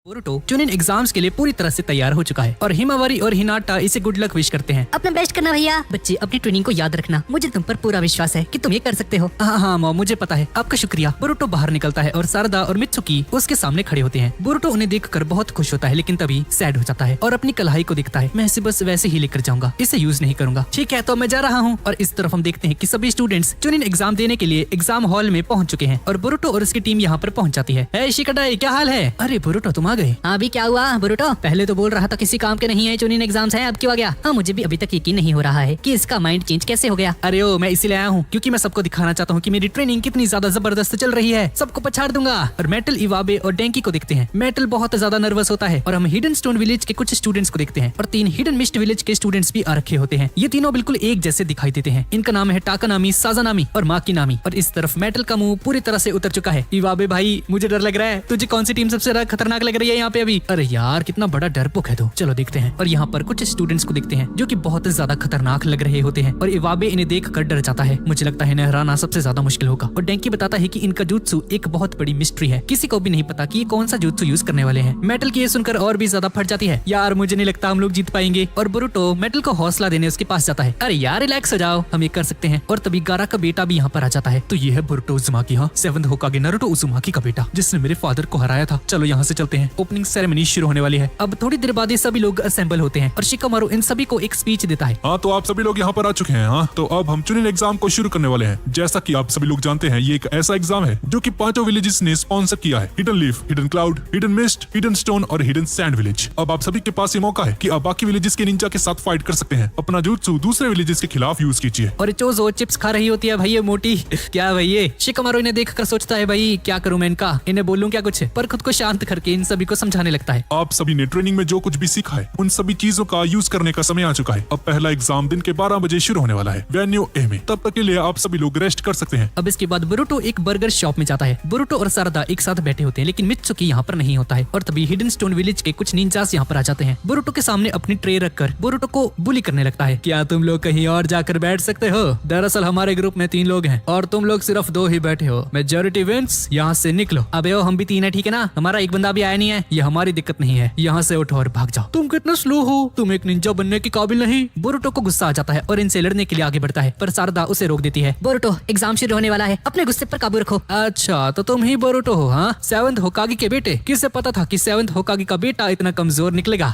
Boruto chunin exams के लिए पूरी तरह से तैयार हो चुका है और हिमावारी और हिनाटा इसे गुड लक विश करते हैं। अपना बेस्ट करना भैया। बच्चे अपनी ट्रेनिंग को याद रखना, मुझे तुम पर पूरा विश्वास है कि तुम ये कर सकते हो। हाँ मॉम, मुझे पता है, आपका शुक्रिया। बोरुटो बाहर निकलता है और सारदा और मित्सुकी उसके सामने खड़े होते हैं। बोरुटो उन्हें देखकर बहुत खुश होता है, लेकिन तभी सैड हो जाता है और अपनी कलाई को देखता है। मैं इसे बस वैसे ही लेकर जाऊंगा, इसे यूज नहीं करूंगा। ठीक है, तो मैं जा रहा हूँ। और इस तरफ हम देखते हैं कि सभी स्टूडेंट्स चुनिन एग्जाम देने के लिए एग्जाम हॉल में पहुंच चुके हैं और बोरुटो और उसकी टीम यहाँ पर पहुंच जाती है। हे शिकाडाई, क्या हाल है? अरे बोरुटो, तुम आ गए? हाँ, अभी क्या हुआ बोरुटो? पहले तो बोल रहा था किसी काम के नहीं है, चुनिन एग्जाम्स हैं, अब क्यों आ गया? हाँ, मुझे भी अभी तक यकीन नहीं हो रहा है कि इसका माइंड चेंज कैसे हो गया। अरे ओ, मैं इसीलिए आया हूँ क्योंकि मैं सबको दिखाना चाहता हूँ कि मेरी ट्रेनिंग कितनी ज्यादा जबरदस्त चल रही है। सबको पछाड़ दूंगा। और मेटल, इवाबे और डेंकी को देखते हैं। मेटल बहुत ज्यादा नर्वस होता है और हम हिडन स्टोन विलेज के कुछ स्टूडेंट्स को देखते हैं और 3 हिडन मिस्ट विलेज के स्टूडेंट्स भी आ रखे होते हैं। ये तीनों बिल्कुल एक जैसे दिखाई देते हैं। इनका नाम है टाकानामी, साजानामी और माकीनामी। और इस तरफ मेटल का मुंह पूरी तरह से उतर चुका है। इवाबे भाई, मुझे डर लग रहा है। तुझे कौन सी टीम सबसे ज्यादा खतरनाक लग रही है यहाँ पे अभी? अरे यार, कितना बड़ा डरपोक है तो। चलो देखते हैं। और यहाँ पर कुछ स्टूडेंट्स को देखते हैं जो कि बहुत ज्यादा खतरनाक लग रहे होते हैं और इवाबे इन्हें देख कर डर जाता है। मुझे लगता है नहराना सबसे ज्यादा मुश्किल होगा। और डेंकी बताता है कि इनका jutsu एक बहुत बड़ी मिस्ट्री है, किसी को भी नहीं पता कि ये कौन सा jutsu यूज करने वाले हैं। मेटल की ये सुनकर और भी ज्यादा फट जाती है। यार, मुझे नहीं लगता हम लोग जीत पाएंगे। और बोरुटो मेटल को हौसला देने उसके पास जाता है। अरे यार, रिलैक्स हो जाओ, हम ये कर सकते हैं। और तभी गारा का बेटा भी यहाँ पर आ जाता है। तो ये है बोरुटो उज़ुमाकी, हाँ, 7th होकागे नारुतो उज़ुमाकी का बेटा, जिसने मेरे फादर को हराया था। चलो यहाँ से चलते हैं, ओपनिंग सेरेमनी शुरू होने वाली है। अब थोड़ी देर बाद ये सभी लोग असेंबल होते हैं और शिकामारू इन सभी को एक स्पीच देता है। हाँ, तो आप सभी लोग यहाँ पर आ चुके हैं। हाँ, तो अब हम चुनिन एग्जाम को शुरू करने वाले हैं। जैसा कि आप सभी लोग जानते हैं, ये एक ऐसा एग्जाम है जो कि 5 विलेजेस ने स्पॉन्सर किया है। Hidden leaf, hidden cloud, hidden mist, hidden stone और हिडन सैंड विलेज। अब आप सभी के पास ये मौका है कि आप बाकी विलेजेस के निंजा के साथ फाइट कर सकते हैं। अपना jutsu दूसरे विलेजेस के खिलाफ यूज कीजिए। और चोजो चिप्स खा रही होती है भाई, ये मोटी क्या भाई ये? शिकामारू इन्हें देखकर सोचता है, भाई क्या करूं मैं इनका, इन्हें बोलूं क्या कुछ? पर खुद को शांत करके इन सभी को समझाने लगता है। आप सभी ने ट्रेनिंग में जो कुछ भी सीखा है, उन सभी चीजों का यूज करने का समय आ चुका है। अब पहला एग्जाम दिन के 12 बजे शुरू होने वाला है, वेन्यू ए में। तब तक के लिए आप सभी लोग रेस्ट कर सकते हैं। अब इसके बाद बोरुटो एक बर्गर शॉप में जाता है। बोरुटो और सारदा एक साथ बैठे होते हैं, लेकिन मित्सुकी यहाँ पर नहीं होता है। और तभी हिडन स्टोन विलेज के कुछ निंजास यहाँ पर आ जाते हैं। बोरुटो के सामने अपनी ट्रे रखकर बोरुटो को बुली करने लगता है। क्या तुम लोग कहीं और जाकर बैठ सकते हो? दरअसल हमारे ग्रुप में 3 लोग हैं और तुम लोग सिर्फ 2 ही बैठे हो। मेजॉरिटी विंस, यहाँ से निकलो। अबे ओ, हम भी 3 है, ठीक है ना? हमारा एक बंदा भी आया नहीं है, ये हमारी दिक्कत नहीं है। यहाँ से उठो और भाग जाओ। तुम कितना स्लो हो, तुम एक निंजा बनने के काबिल नहीं। बोरुटो को गुस्सा आ जाता है और इनसे लड़ने के लिए आगे बढ़ता है, पर सारदा उसे रोक देती है। बोरुटो, एग्जाम शुरू होने वाला है, अपने गुस्से पर काबू रखो। अच्छा, तो तुम ही बोरुटो हो? हाँ, 7th होकागे के बेटे। किसे पता था कि 7th होकागे का बेटा इतना कमजोर निकलेगा?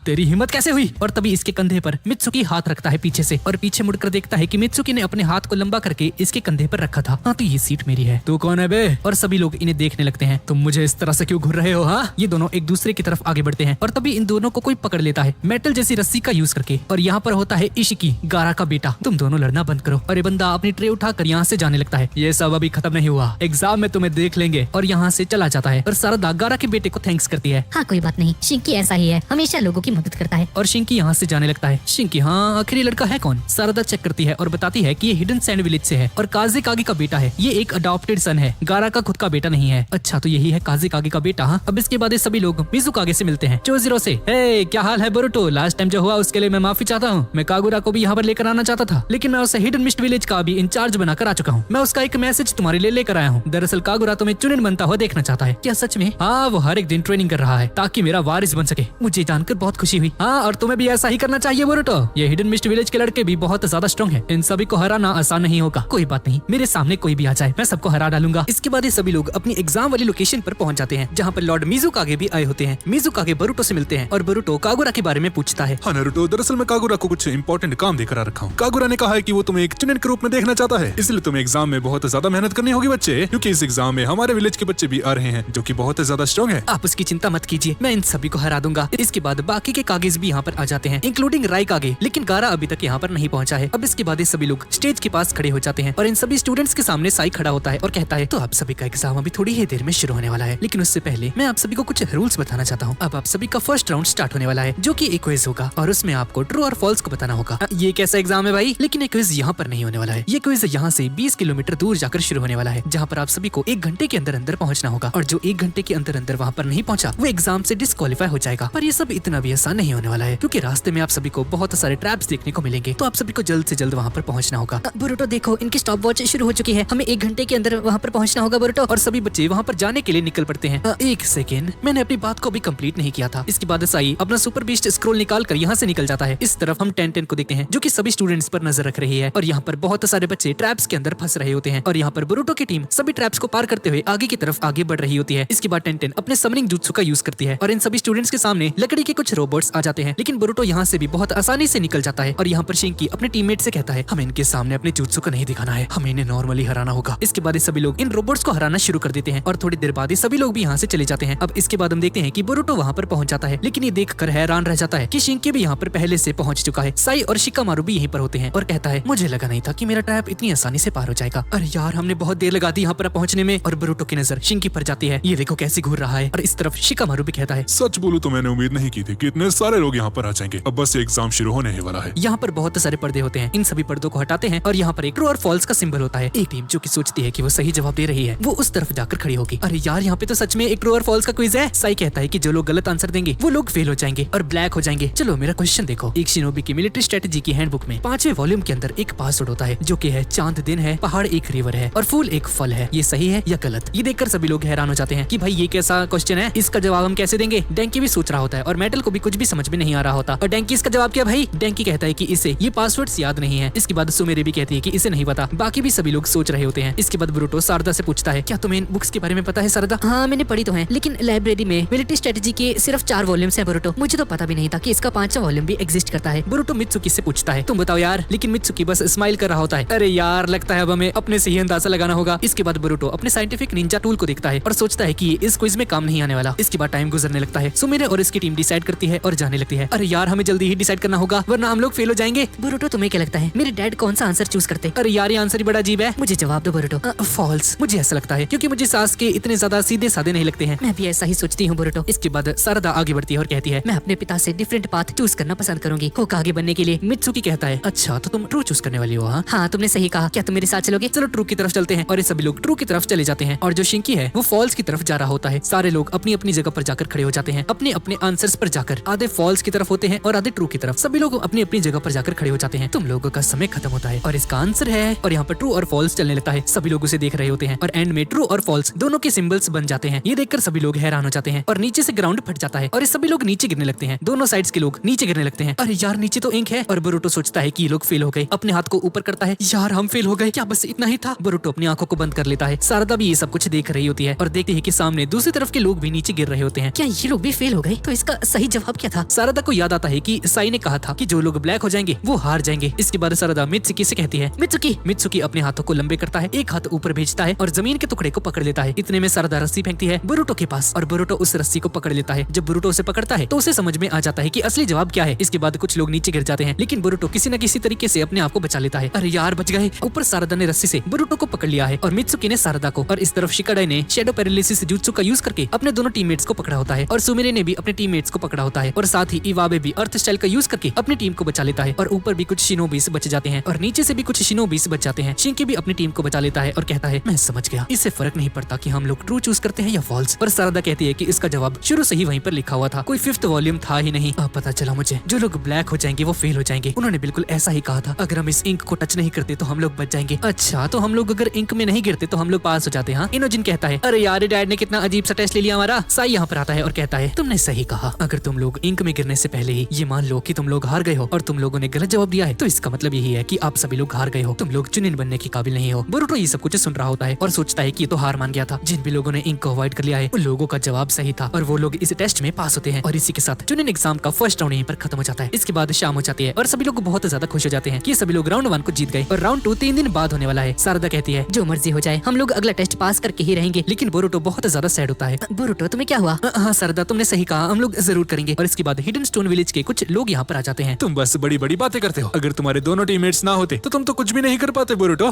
तेरी हिम्मत कैसे हुई? और तभी इसके कंधे पर मित्सुकी हाथ रखता है पीछे से और पीछे मुड़कर देखता है कि मित्सुकी ने अपने हाथ को लंबा करके इसके कंधे पर रखा था। हाँ, तो ये सीट मेरी है। तू कौन है बे? और सभी लोग इन्हें देखने लगते हैं। तुम मुझे इस तरह से क्यों घूर रहे हो? हाँ, ये दोनों एक दूसरे की तरफ आगे बढ़ते हैं और तभी इन दोनों को कोई पकड़ लेता है मेटल जैसी रस्सी का यूज करके। और यहाँ पर होता है इशिकी, गारा का बेटा। तुम दोनों लड़ना बंद करो। और ये बंदा अपनी ट्रे उठाकर यहाँ से जाने लगता है। ये सब अभी खत्म नहीं हुआ, एग्जाम में तुम्हें देख लेंगे। और यहाँ से चला जाता है। और सारदा गारा के बेटे को थैंक्स करती है। हाँ, कोई बात नहीं, शिंकी ऐसा ही है, हमेशा लोगों की मदद करता है। और शिंकी यहाँ से जाने लगता है। शिंकी, हाँ, आखिर ये लड़का है कौन? सारदा चेक करती है और बताती है कि ये हिडन सैंड विलेज से है और काजे कागे का बेटा है। ये एक अडॉप्टेड सन है, गारा का खुद का बेटा नहीं है। अच्छा, तो यही है काजे कागे का बेटा। हाँ, अब इसके बाद ये सभी लोग मिजुकागे से मिलते हैं, चोजिरो से। हे, क्या हाल है बोरुटो? लास्ट टाइम जो हुआ उसके लिए मैं माफी चाहता हूँ। मैं कागुरा को भी यहाँ पर लेकर आना चाहता था, लेकिन मैं उसे हिडन मिस्ट विलेज का भी इंचार्ज बनाकर आ चुका हूँ। मैं उसका एक मैसेज तुम्हारे लिए लेकर आया हूँ। दरअसल कागुरा तुम्हें चुनिन बनता हुआ देखना चाहता है। क्या सच में? हाँ, वो हर एक दिन ट्रेनिंग कर रहा है ताकि मेरा वारिस बन सके। मुझे जानकर बहुत खुशी हुई। हाँ, और तुम्हें भी ऐसा ही करना चाहिए बोरुटो। ये हिडन मिस्ट विलेज के लड़के भी बहुत ज्यादा स्ट्रॉन्ग है, इन सभी को हराना आसान नहीं होगा। कोई बात नहीं, मेरे सामने कोई भी आ जाए, मैं सबको हरा डालूंगा। इसके बाद ये सभी लोग अपनी एग्जाम वाली लोकेशन पर पहुंच जाते हैं, जहाँ पर लॉर्ड मिजुकागे भी आए होते हैं। मिजुकागे बोरुटो से मिलते हैं और बोरुटो कागुरा के बारे में पूछता है। हाँ नारुतो, दरअसल मैं कागुरा को कुछ इंपॉर्टेंट काम देकर आ रखा हूँ। कागुरा ने कहा है कि वो तुम्हें एक चुनिन के रूप में देखना चाहता है, इसलिए तुम्हें एग्जाम में बहुत ज्यादा मेहनत करनी होगी बच्चे, क्योंकि इस एग्जाम में हमारे विलेज के बच्चे भी आ रहे हैं जो कि बहुत ज्यादा स्ट्रॉन्ग है। आप उसकी चिंता मत कीजिए, मैं इन सभी को हरा दूंगा। इसके बाद बाकी के कागेज भी यहाँ पर आ जाते हैं, इंक्लूडिंग राय कागे, लेकिन गारा अभी तक यहाँ पर नहीं पहुंचा है। अब इसके बाद ये सभी लोग स्टेज के पास खड़े हो जाते हैं और इन सभी स्टूडेंट्स के सामने साई खड़ा होता है और कहता है, तो आप सभी का एग्जाम अभी थोड़ी ही देर में शुरू होने वाला है, लेकिन उससे पहले मैं आप सभी को कुछ रूल्स बताना चाहता हूँ। अब आप सभी का फर्स्ट राउंड स्टार्ट होने वाला है, जो कि एक क्विज होगा और उसमें आपको ट्रू और फॉल्स को बताना होगा। ये कैसा एग्जाम है भाई? लेकिन ये क्विज यहाँ पर नहीं होने वाला है। ये क्विज यहाँ से 20 किलोमीटर दूर जाकर शुरू होने वाला है, जहाँ पर आप सभी को 1 घंटे के अंदर अंदर पहुँचना होगा। और जो 1 घंटे के अंदर अंदर वहाँ पर नहीं पहुँचा, वो एग्जाम से डिस्क्वालीफाई हो जाएगा। पर ये सब इतना भी आसान नहीं होने वाला है, क्योंकि रास्ते में आप सभी को बहुत सारे ट्रैप्स देखने को मिलेंगे, तो आप सभी को जल्द से जल्द वहाँ पर पहुँचना होगा। बोरुटो देखो, इनकी स्टॉप वॉच शुरू हो चुकी है, हमें 1 घंटे के अंदर वहाँ पर पहुँचना होगा बोरुटो। और सभी बच्चे वहाँ पर जाने के लिए निकल पड़ते हैं। 1 लेकिन मैंने अपनी बात को भी कंप्लीट नहीं किया था। इसके बाद साई अपना सुपर बीस्ट स्क्रोल निकाल कर यहाँ से निकल जाता है। इस तरफ हम 10-10 को देखते हैं जो कि सभी स्टूडेंट्स पर नजर रख रही है और यहाँ पर बहुत सारे बच्चे ट्रैप्स के अंदर फंस रहे होते हैं और यहाँ पर बोरुटो की टीम सभी ट्रैप्स को पार करते हुए आगे की तरफ आगे बढ़ रही होती है। इसके बाद 10-10 अपने समनिंग जुत्सु का यूज करती है और इन सभी स्टूडेंट्स के सामने लकड़ी के कुछ रोबोट्स आ जाते हैं, लेकिन बोरुटो यहाँ से भी बहुत आसानी से निकल जाता है और यहाँ पर शिंकी अपने टीममेट से कहता है हमें इनके सामने अपने जुत्सु को नहीं दिखाना है, हमें इन्हें नॉर्मली हराना होगा। इसके बाद ये सभी लोग इन रोबोट्स को हराना शुरू कर देते हैं और थोड़ी देर बाद ये सभी लोग भी यहाँ से चले जाते हैं। अब इसके बाद हम देखते हैं कि बोरुटो वहाँ पर पहुंच जाता है, लेकिन ये देखकर हैरान रह जाता है कि शिंकी भी यहाँ पर पहले से पहुंच चुका है। साई और शिकामारू भी यहीं पर होते हैं और कहता है मुझे लगा नहीं था कि मेरा ट्रैप इतनी आसानी से पार हो जाएगा। अरे यार हमने बहुत देर लगा दी यहाँ पर पहुंचने में। और बोरुटो की नजर शिंकी पर जाती है, ये देखो कैसे घूर रहा है। और इस तरफ शिकामारू भी कहता है सच बोलूं तो मैंने उम्मीद नहीं की थी कि इतने सारे लोग यहाँ पर आ जाएंगे। अब बस एग्जाम शुरू होने ही वाला है। यहाँ पर बहुत सारे पर्दे होते हैं, इन सभी पर्दों को हटाते हैं और यहाँ पर एक ट्रू और फॉल्स का सिंबल होता है। एक टीम जो कि सोचती है कि वो सही जवाब दे रही है वो उस तरफ जाकर खड़ी होगी। अरे यार यहाँ पे तो सच में एक ट्रू और फॉल्स का क्विज है। साई कहता है कि जो लोग गलत आंसर देंगे वो लोग फेल हो जाएंगे और ब्लैक हो जाएंगे। चलो मेरा क्वेश्चन देखो। एक शिनोबी की मिलिट्री स्ट्रेटेजी की हैंडबुक में 5वें वॉल्यूम के अंदर एक पासवर्ड होता है जो कि है चांद दिन है, पहाड़ एक रिवर है और फूल एक फल है। ये सही है या गलत? ये देखकर सभी लोग हैरान हो जाते हैं कि भाई ये कैसा क्वेश्चन है, इसका जवाब हम कैसे देंगे। डैंकी भी सोच रहा होता है और मेटल को भी कुछ भी समझ में नहीं आ रहा होता। और डैंकी इसका जवाब क्या भाई? डैंकी कहता है कि इसे ये पासवर्ड्स याद नहीं है। इसके बाद सुमेरे भी कहती है कि इसे नहीं पता। बाकी भी सभी लोग सोच रहे होते हैं। इसके बाद बोरुटो शारदा से पूछता है क्या तुम्हें इन बुक्स के बारे में पता है शारदा? हाँ मैंने पढ़ी तो है, लेकिन लाइब्रेरी में मिलिट्री स्ट्रेटेजी के सिर्फ 4 वॉल्यूम्स हैं बोरुटो। मुझे तो पता भी नहीं था कि इसका 5वां वॉल्यूम भी एग्जिस्ट करता है। बोरुटो मित्सुकी से पूछता है तुम बताओ यार, लेकिन मित्सुकी बस स्माइल कर रहा होता है। अरे यार लगता है अब हमें अपने से ही अंदाजा लगाना होगा। इसके बाद बोरुटो अपने साइंटिफिक निंजा टूल को देखता है और सोचता है कि ये इस क्विज में काम नहीं आने वाला। इसके बाद टाइम गुजरने लगता है। सुमेरे और इसकी टीम डिसाइड करती है और जाने लगती है। अरे यार हमें जल्दी ही डिसाइड करना होगा वरना हम लोग फेल हो जाएंगे। बोरुटो तुम्हें क्या लगता है मेरे डैड कौन सा आंसर चूज करते? अरे यार ये आंसर ही बड़ा अजीब है। मुझे जवाब दो बोरुटो। फॉल्स। मुझे ऐसा लगता है क्योंकि मुझे सास के इतने ज्यादा सीधे साधे नहीं लगते हैं। मैं भी ऐसा ही सोचती हूँ बोरुटो। इसके बाद शारदा आगे बढ़ती है और कहती है मैं अपने पिता से डिफरेंट पाथ चूज करना पसंद करूंगी होकागे बनने के लिए। मित्सुकी कहता है अच्छा तो तुम ट्रू चूज करने वाली हो? हाँ हाँ तुमने सही कहा। क्या तुम मेरे साथ चलोगे? चलो ट्रू की तरफ चलते हैं। और ये सभी लोग ट्रू की तरफ चले जाते हैं और जो शिंकी है वो फॉल्स की तरफ जा रहा होता है। सारे लोग अपनी अपनी जगह पर जाकर खड़े हो जाते हैं, अपने अपने आंसर्स पर जाकर। आधे फॉल्स की तरफ होते हैं और आधे ट्रू की तरफ। सभी लोग अपनी अपनी जगह पर जाकर खड़े हो जाते हैं। तुम लोगों का समय खत्म होता है और इसका आंसर है। और यहाँ पर ट्रू और फॉल्स चलने लगता है। सभी लोग उसे देख रहे होते हैं और एंड में ट्रू और फॉल्स दोनों के सिंबल्स बन जाते हैं। ये देखकर सभी लोग हैरान हो जाते हैं और नीचे से ग्राउंड फट जाता है और ये सभी लोग नीचे गिरने लगते हैं। दोनों साइड्स के लोग नीचे गिरने लगते हैं। अरे यार नीचे तो इंक है। और बोरुटो सोचता है कि ये लोग फेल हो गए। अपने हाथ को ऊपर करता है, यार हम फेल हो गए क्या? बस इतना ही था। बोरुटो अपनी आंखों को बंद कर लेता है। शारदा भी ये सब कुछ देख रही होती है और देखती है कि सामने दूसरी तरफ के लोग भी नीचे गिर रहे होते हैं। क्या ये लोग भी फेल हो गए? तो इसका सही जवाब क्या था? शारदा को याद आता है कि साई ने कहा था कि जो लोग ब्लैक हो जाएंगे वो हार जाएंगे। इसके बाद शारदा मित्सुकी से कहती है मित्सुकी अपने हाथों को लंबे करता है, एक हाथ ऊपर भेजता है और जमीन के टुकड़े को पकड़ लेता है। इतने में शारदा रस्सी फेंकती है बोरुटो के पास और बोरुटो उस रस्सी को पकड़ लेता है। जब बोरुटो उसे पकड़ता है तो उसे समझ में आ जाता है कि असली जवाब क्या है। इसके बाद कुछ लोग नीचे गिर जाते हैं लेकिन बोरुटो किसी न किसी तरीके से अपने आप को बचा लेता है। अरे यार बच गए। ऊपर शारदा ने रस्सी से बोरुटो को पकड़ लिया है और मित्सुकी ने शारदा को। और इस तरफ शिकाडाई ने शैडो पैरालिसिस जुत्सु का यूज करके अपने दोनों टीममेट्स को पकड़ा होता है और सुमेरे ने भी अपने टीममेट्स को पकड़ा होता है और साथ ही इवाबे भी अर्थ स्टाइल का यूज करके अपनी टीम को बचा लेता है। और ऊपर भी कुछ शिनोबीस बच जाते हैं और नीचे से भी कुछ शिनोबीस बच जाते हैं। शिंकी भी अपनी टीम को बचा लेता है और कहता है मैं समझ गया, इससे फर्क नहीं पड़ता कि हम लोग ट्रू चूज करते हैं या फॉल्स। पर शारदा कहती है कि इसका जवाब शुरू से ही वहीं पर लिखा हुआ था, कोई 5th वॉल्यूम था ही नहीं। अब पता चला मुझे जो लोग ब्लैक हो जाएंगे वो फेल हो जाएंगे। उन्होंने बिल्कुल ऐसा ही कहा था, अगर हम इस इंक को टच नहीं करते तो हम लोग बच जाएंगे। अच्छा तो हम लोग अगर इंक में नहीं गिरते तो हम लोग पास हो जाते हैं। इनोजिन कहता है अरे यार डैड ने कितना अजीब सा टेस्ट ले लिया हमारा। साई यहाँ पर आता है और कहता है तुमने सही कहा, अगर तुम लोग इंक में गिरने से पहले ही ये मान लो कि तुम लोग हार गए हो और तुम लोगों ने गलत जवाब दिया है तो इसका मतलब यही है कि आप सभी लोग हार गए हो, तुम लोग चुनिन बनने के काबिल नहीं हो। बोरुटो ये सब कुछ सुन रहा होता है और सोचता है कि ये तो हार मान गया था। जिन भी लोगों ने इंक को अवॉइड कर लिया है उन लोगों का जवाब सही था और वो लोग इस टेस्ट में पास होते हैं। और इसी के साथ चुनिन एग्जाम का फर्स्ट राउंड यहीं पर खत्म हो जाता है। इसके बाद शाम हो जाती है और सभी लोग बहुत ज्यादा खुश हो जाते हैं कि सभी लोग राउंड 1 को जीत गए और राउंड 2 3 दिन बाद होने वाला है। शारदा कहती है जो मर्जी हो जाए हम लोग अगला टेस्ट पास करके ही रहेंगे। लेकिन बोरुटो बहुत ज्यादा सैड होता है। बोरुटो तुम्हें क्या हुआ? हाँ शारदा तुमने सही कहा, हम लोग जरूर करेंगे। और इसके बाद हिडन स्टोन विलेज के कुछ लोग यहाँ पर आ जाते हैं। तुम बस बड़ी बड़ी बातें करते हो, अगर तुम्हारे दोनों टीममेट्स ना होते तो तुम तो कुछ भी नहीं कर पाते बोरुटो।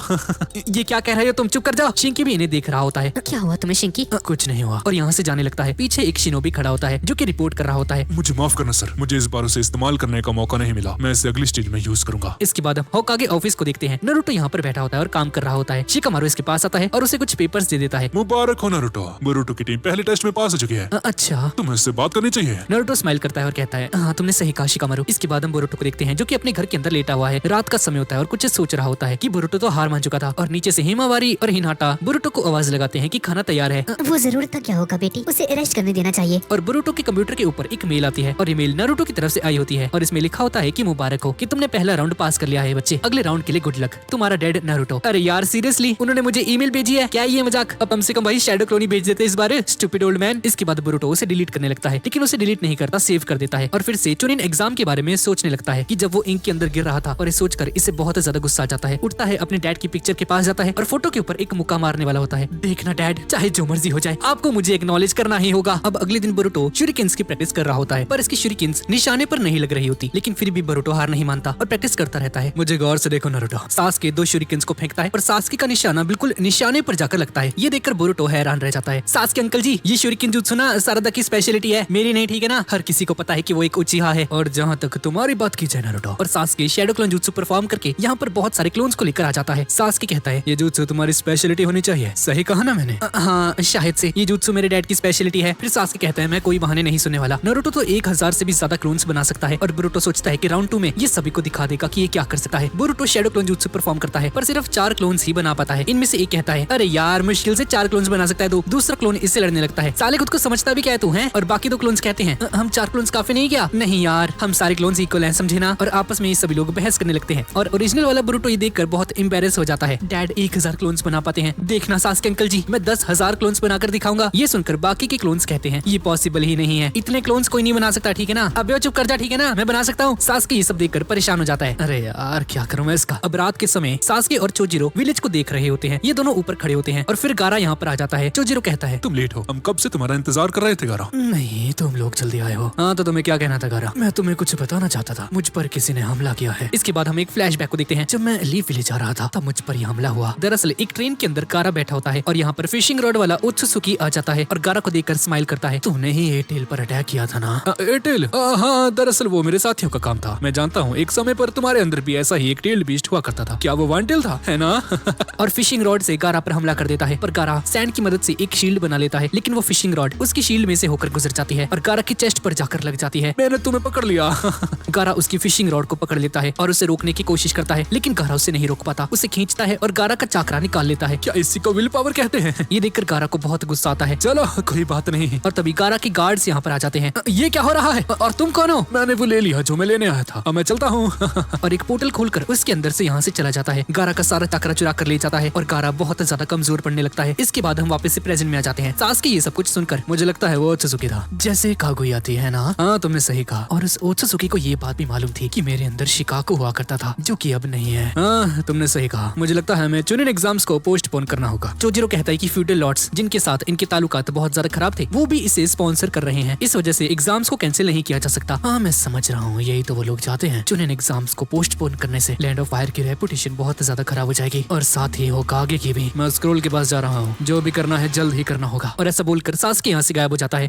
ये क्या कह रहे हो तुम, चुप कर जाओ। शिंकी भी इन्हें देख रहा होता है। क्या हुआ तुम्हें शिंकी? कुछ नहीं हुआ। और यहाँ से जाने लगता है। पीछे एक शिनोबी खड़ा होता है जो कि रिपोर्ट कर रहा होता है। मुझे माफ करना सर, मुझे इस बार उसे इस्तेमाल करने का मौका नहीं मिला, मैं इसे अगली स्टेज में यूज करूंगा। इसके बाद हम होकागे ऑफिस को देखते हैं। नारुतो यहाँ पर बैठा होता है और काम कर रहा होता है। शिकामारू इसके पास आता है और उसे कुछ पेपर्स दे देता है। मुबारक हो नारुतो, बोरुटो की टीम पहले टेस्ट में पास हो चुकी है। अच्छा तुम्हें इससे बात करनी चाहिए। नारुतो स्माइल करता है और कहता है हाँ तुमने सही कहा शिकामारू। इसके बाद हम बोरुटो को देखते हैं जो कि अपने घर के अंदर लेटा हुआ है। रात का समय होता है और कुछ सोच रहा होता है कि बोरुटो तो हार मान चुका था। और नीचे से हिमावारी और हिनाटा बोरुटो को आवाज लगाते हैं कि खाना तैयार है। वो जरूर था क्या होगा होगा बेटी, उसे अरेस्ट करने देना चाहिए। और बोरुटो के कंप्यूटर के ऊपर एक मेल आती है और ये मेल नारुतो की तरफ से आई होती है और इसमें लिखा होता है कि मुबारक हो कि तुमने पहला राउंड पास कर लिया है बच्चे, अगले राउंड के लिए गुड लक, तुम्हारा डैड नारुतो। अरे यार सीरियसली उन्होंने मुझे ईमेल भेजी है क्या? ये मजाक? अब कम से कम भाई शैडो क्लोन ही भेज देते इस बार, स्टूपिड ओल्ड मैन। इसके बाद बोरुटो उसे डिलीट करने लगता है, लेकिन उसे डिलीट नहीं करता, सेव कर देता है और फिर से चुनिन एग्जाम के बारे में सोचने लगता है कि जब वो इंक के अंदर गिर रहा था और ये सोचकर इसे बहुत ज्यादा गुस्सा आ जाता है। उठता है, अपने डैड की पिक्चर के पास जाता है और फोटो के ऊपर एक मुक्का मारने वाला होता है। देखना डैड, चाहे जो मर्जी हो जाए आपको मुझे एक्नॉलेज करना ही होगा। अब अगले दिन बोरुटो शूरिकेन्स की प्रैक्टिस कर रहा होता है, पर इसकी शूरिकेन्स निशाने पर नहीं लग रही होती, लेकिन फिर भी बोरुटो हार नहीं मानता और प्रैक्टिस करता रहता है। मुझे गौर से देखो नारुतो, सासके 2 शूरिकेन्स को फेंकता है और सासके का निशाना बिल्कुल निशाने पर जाकर लगता है। ये देखकर बोरुटो हैरान रह जाता है। सासके अंकल जी, ये शूरिकेन जुत्सु ना सारदा की स्पेशलिटी है, मेरी नहीं, ठीक है ना? हर किसी को पता है कि वो एक उचिहा है। और जहाँ तक तुम्हारी बात की जाए नारुतो, और सासके शैडो क्लोन जुत्सु परफॉर्म करके यहाँ पर बहुत सारे क्लोन्स को लेकर आ जाता है। सासके कहता है ये जुत्सु तुम्हारी स्पेशलिटी होनी चाहिए, सही कहा ना मैंने? हाँ शायद से ये जुत्सु मेरे डैड की स्पेशलिटी है। फिर सासके कहता है मैं कोई बहाने नहीं सुनने वाला, नारुतो तो 1000 से भी ज्यादा क्लोन्स बना सकता है। और बोरुटो सोचता है कि राउंड 2 में ये सभी को दिखा देगा कि ये क्या कर सकता है। Boruto shadow clone jutsu perform करता है पर सिर्फ 4 क्लोन्स ही बना पाता है। इनमें से एक कहता है अरे यार मुश्किल से 4 क्लोन्स बना सकता है तो दूसरा क्लोन इससे लड़ने लगता है, साले खुद को समझता भी क्या है तू है? और बाकी 2 क्लोन्स कहते हैं हम 4 क्लोन्स काफी नहीं क्या? नहीं यार, हम सारे क्लोन्स इक्वल हैं, समझे ना? और आपस में ये सभी लोग बहस करने लगते हैं और ओरिजिनल वाला बोरुटो ये देखकर बहुत एम्बैरेस हो जाता है। डैड 1000 क्लोन्स बना पाते हैं, देखना सासके अंकल जी, मैं 10,000 क्लोन्स बनाकर दिखाऊंगा। ये सुनकर बाकी के क्लोन्स कहते हैं ये पॉसिबल ही नहीं है, इतने क्लोन्स कोई नहीं बना सकता, ठीक है ना? अब चुप कर जा, ठीक है ना? मैं बना सकता हूँ। सासके ये सब देखकर परेशान हो जाता है। अरे यार क्या करूँ मैं इसका? अब रात के समय सासके और चोजिरो विलेज को देख रहे होते हैं। ये दोनों ऊपर खड़े होते हैं और फिर गारा यहाँ पर आ जाता है। चोजिरो कहता है तुम लेट हो, हम कब से तुम्हारा इंतजार कर रहे थे गारा। नहीं तुम लोग जल्दी आए हो। हाँ तो तुम्हें क्या कहना था गारा? मैं तुम्हें कुछ बताना चाहता था, मुझ पर किसी ने हमला किया है। इसके बाद हम एक फ्लैशबैक को देखते हैं। जब मैं लीफ विलेज आ रहा था तब मुझ पर यह हमला हुआ। दरअसल एक ट्रेन के अंदर गारा बैठा होता है और यहाँ पर फिशिंग रॉड वाला ओत्सुसुकी आ जाता है और गारा को देखकर स्माइल करता है। तूने ही एयरटेल पर अटैक किया था ना? एयरटेल? हाँ दरअसल वो मेरे साथियों का काम था, मैं जानता हूँ। एक समय पर तुम्हारे अंदर भी ऐसा ही एक टेल बीस्ट हुआ करता था, क्या वो वानटेल था, है ना? और फिशिंग रॉड से गारा पर हमला कर देता है पर गारा सैंड की मदद से एक शील्ड बना लेता है, लेकिन वो फिशिंग रॉड उसकी शील्ड में से होकर गुजर जाती है और गारा की चेस्ट पर जाकर लग जाती है। मैंने तुम्हें पकड़ लिया। गारा उसकी फिशिंग रॉड को पकड़ लेता है और उसे रोकने की कोशिश करता है, लेकिन गारा उसे नहीं रोक पाता, उसे खींचता है और गारा का चाकरा निकाल लेता है। क्या इसी को विल पावर कहते हैं? ये देखकर गारा को बहुत गुस्सा आता है। चलो कोई बात नहीं। और तभी गारा के गार्ड्स यहाँ पर आ जाते हैं। ये क्या हो रहा है और तुम कौन हो? मैंने वो ले लिया जो मैं लेने आया था, अब मैं चलता हूँ। और एक पोर्टल खोलकर उसके अंदर से यहाँ से चला जाता है। गारा का सारा चाकरा चुरा कर ले जाता है और गारा बहुत ज्यादा कमजोर पड़ने लगता है। इसके बाद हम वापस से प्रेजेंट में आ जाते हैं। सासके ये सब कुछ सुनकर मुझे लगता है वो ओत्सुसुकी था, जैसे कागुया थी, है ना? हाँ तुमने सही कहा। और उस ओत्सुसुकी को ये बात भी मालूम थी कि मेरे अंदर शिकाकू हुआ करता था, जो कि अब नहीं है। हाँ तुमने सही कहा, मुझे लगता है हमें चुनिन एग्जाम्स को पोस्टपोन करना होगा। चोजिरो कहता है कि फ्यूडल लॉर्ड्स जिनके साथ इनके ताल्लुकात बहुत ज्यादा खराब थे वो भी इसे स्पॉन्सर कर रहे हैं, इस वजह से एग्जाम्स को कैंसिल नहीं किया जा सकता। हाँ मैं समझ रहा हूँ, यही तो वो लोग चाहते हैं। चुनिन एग्जाम्स को पोस्टपोन करने से लैंड ऑफ फायर की रेपुटेशन बहुत ज्यादा खराब हो जाएगी और साथ ही होकागे की भी। मैं स्क्रोल के पास जा रहा हूँ, जो भी करना है जल्द ही करना होगा। और ऐसा बोलकर सासके यहाँ से गायब हो जाता है।